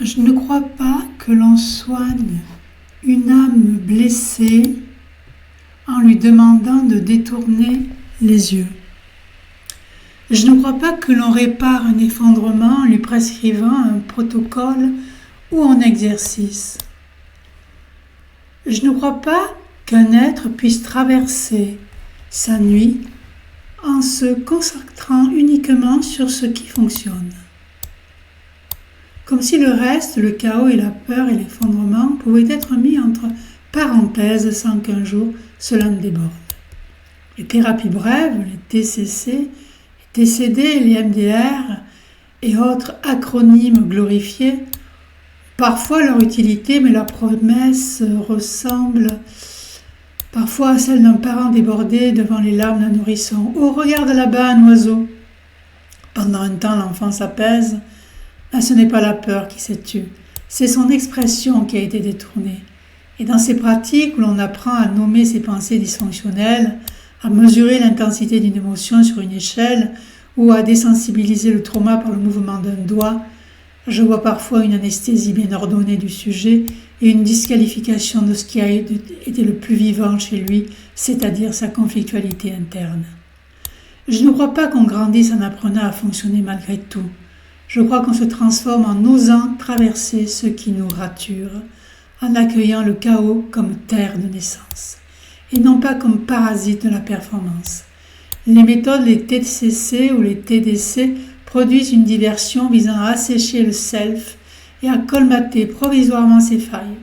Je ne crois pas que l'on soigne une âme blessée en lui demandant de détourner les yeux. Je ne crois pas que l'on répare un effondrement en lui prescrivant un protocole ou un exercice. Je ne crois pas qu'un être puisse traverser sa nuit en se concentrant uniquement sur ce qui fonctionne. Comme si le reste, le chaos et la peur et l'effondrement pouvaient être mis entre parenthèses sans qu'un jour cela ne déborde. Les thérapies brèves, les TCC, les TCD, les MDR et autres acronymes glorifiés, parfois leur utilité, mais leur promesse ressemble parfois à celle d'un parent débordé devant les larmes d'un nourrisson. « Oh, regarde là-bas un oiseau !» Pendant un temps, l'enfant s'apaise. Mais ce n'est pas la peur qui s'est tue, c'est son expression qui a été détournée. Et dans ces pratiques où l'on apprend à nommer ses pensées dysfonctionnelles, à mesurer l'intensité d'une émotion sur une échelle ou à désensibiliser le trauma par le mouvement d'un doigt, je vois parfois une anesthésie bien ordonnée du sujet et une disqualification de ce qui a été le plus vivant chez lui, c'est-à-dire sa conflictualité interne. Je ne crois pas qu'on grandisse en apprenant à fonctionner malgré tout. Je crois qu'on se transforme en osant traverser ce qui nous rature, en accueillant le chaos comme terre de naissance, et non pas comme parasite de la performance. Les méthodes, les TCC ou les TDC, produisent une diversion visant à assécher le self et à colmater provisoirement ses failles.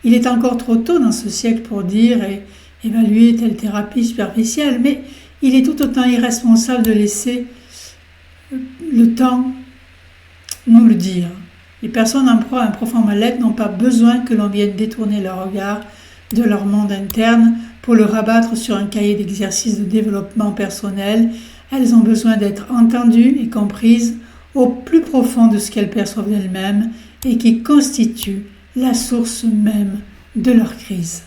Il est encore trop tôt dans ce siècle pour dire et évaluer telle thérapie superficielle, mais il est tout autant irresponsable de laisser le temps nous le dire. Les personnes en proie à un profond mal-être n'ont pas besoin que l'on vienne détourner leur regard de leur monde interne pour le rabattre sur un cahier d'exercices de développement personnel. Elles ont besoin d'être entendues et comprises au plus profond de ce qu'elles perçoivent d'elles-mêmes et qui constitue la source même de leur crise.